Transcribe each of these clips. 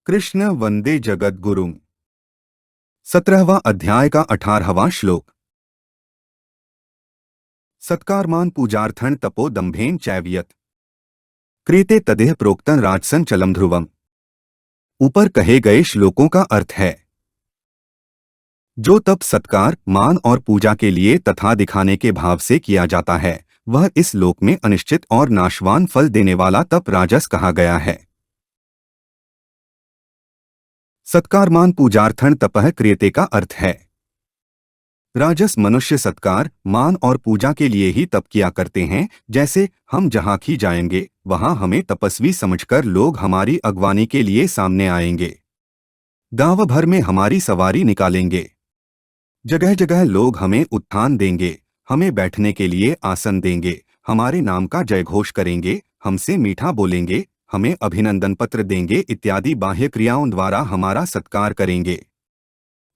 कृष्ण वंदे जगद्गुरुम्। 17वां अध्याय का 18वां श्लोक। सत्कारमान पूजार्थन तपो दंभेन चैव्यत क्रियते तदेह प्रोक्तन राजसन चलम ध्रुवम। ऊपर कहे गए श्लोकों का अर्थ है, जो तप सत्कार, मान और पूजा के लिए तथा दिखाने के भाव से किया जाता है, वह इस लोक में अनिश्चित और नाशवान फल देने वाला तप राजस कहा गया है। सत्कारमान पूजार्थन तपः क्रियते का अर्थ है, राजस मनुष्य सत्कार, मान और पूजा के लिए ही तप किया करते हैं। जैसे हम जहाँ भी जाएंगे वहाँ हमें तपस्वी समझकर लोग हमारी अगवानी के लिए सामने आएंगे। गांव भर में हमारी सवारी निकालेंगे। जगह जगह लोग हमें उत्थान देंगे, हमें बैठने के लिए आसन देंगे, हमारे नाम का जयघोष करेंगे, हमसे मीठा बोलेंगे, हमें अभिनंदन पत्र देंगे इत्यादि बाह्य क्रियाओं द्वारा हमारा सत्कार करेंगे।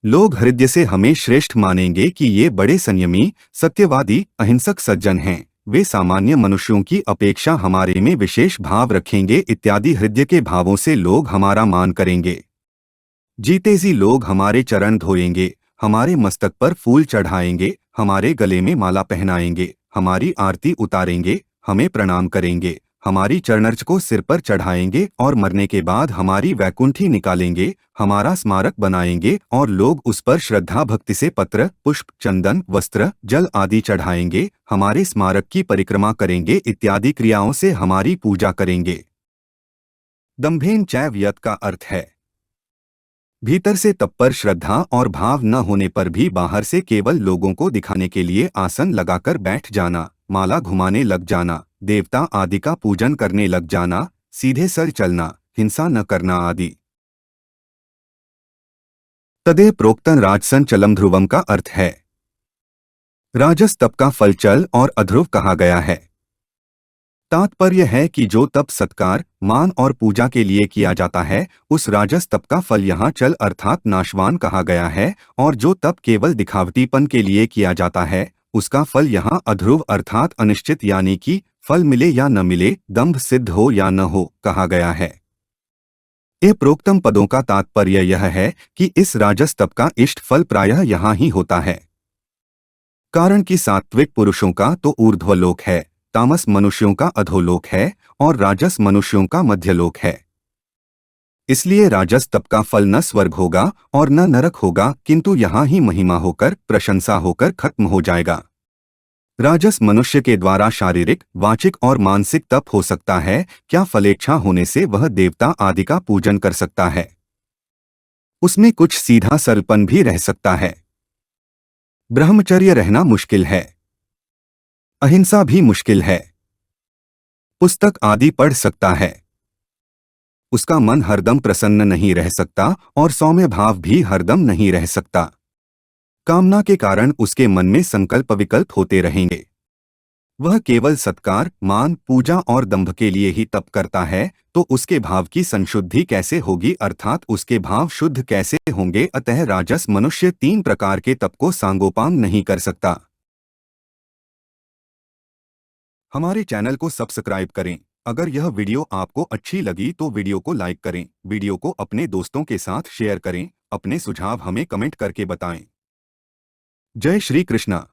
लोग हृदय से हमें श्रेष्ठ मानेंगे कि ये बड़े संयमी, सत्यवादी, अहिंसक सज्जन हैं। वे सामान्य मनुष्यों की अपेक्षा हमारे में विशेष भाव रखेंगे इत्यादि हृदय के भावों से लोग हमारा मान करेंगे। जीते जी लोग हमारे चरण धोएंगे, हमारे मस्तक पर फूल चढ़ाएंगे, हमारे गले में माला पहनाएंगे, हमारी आरती उतारेंगे, हमें प्रणाम करेंगे, हमारी चरणर्च को सिर पर चढ़ाएंगे और मरने के बाद हमारी वैकुंठी निकालेंगे, हमारा स्मारक बनाएंगे और लोग उस पर श्रद्धा भक्ति से पत्र, पुष्प, चंदन, वस्त्र, जल आदि चढ़ाएंगे, हमारे स्मारक की परिक्रमा करेंगे इत्यादि क्रियाओं से हमारी पूजा करेंगे। दंभेन चैव्यत का अर्थ है, भीतर से तप पर श्रद्धा और भाव न होने पर भी बाहर से केवल लोगों को दिखाने के लिए आसन लगाकर बैठ जाना, माला घुमाने लग जाना, देवता आदि का पूजन करने लग जाना, सीधे सर चलना, हिंसा न करना आदि। तदेह प्रोक्तन राजसन चलम ध्रुवम का अर्थ है, राजस तप का फल चल और अध्रुव कहा गया है। तात्पर्य है कि जो तप सत्कार, मान और पूजा के लिए किया जाता है, उस राजस तप का फल यहाँ चल अर्थात नाशवान कहा गया है, और जो तप केवल दिखावटीपन के लिए किया जाता है, उसका फल यहाँ अध्रुव अर्थात अनिश्चित यानी कि फल मिले या न मिले, दंभ सिद्ध हो या न हो, कहा गया है। ये प्रोक्तम पदों का तात्पर्य यह है कि इस राजस तप का इष्ट फल प्रायः यहाँ ही होता है। कारण कि सात्विक पुरुषों का तो ऊर्ध्वलोक है, तामस मनुष्यों का अधोलोक है और राजस मनुष्यों का मध्यलोक है। इसलिए राजस तप का फल न स्वर्ग होगा और न नरक होगा, किंतु यहाँ ही महिमा होकर, प्रशंसा होकर खत्म हो जाएगा। राजस मनुष्य के द्वारा शारीरिक, वाचिक और मानसिक तप हो सकता है। क्या फलेच्छा होने से वह देवता आदि का पूजन कर सकता है। उसमें कुछ सीधा सरलपन भी रह सकता है। ब्रह्मचर्य रहना मुश्किल है, अहिंसा भी मुश्किल है। पुस्तक आदि पढ़ सकता है, उसका मन हरदम प्रसन्न नहीं रह सकता और सौम्य भाव भी हरदम नहीं रह सकता। कामना के कारण उसके मन में संकल्प विकल्प होते रहेंगे। वह केवल सत्कार, मान, पूजा और दंभ के लिए ही तप करता है, तो उसके भाव की संशुद्धि कैसे होगी अर्थात उसके भाव शुद्ध कैसे होंगे। अतः राजस मनुष्य 3 प्रकार के तप को सांगोपांग नहीं कर सकता। हमारे चैनल को सब्सक्राइब करें। अगर यह वीडियो आपको अच्छी लगी तो वीडियो को लाइक करें, वीडियो को अपने दोस्तों के साथ शेयर करें, अपने सुझाव हमें कमेंट करके बताएं। जय श्री कृष्णा।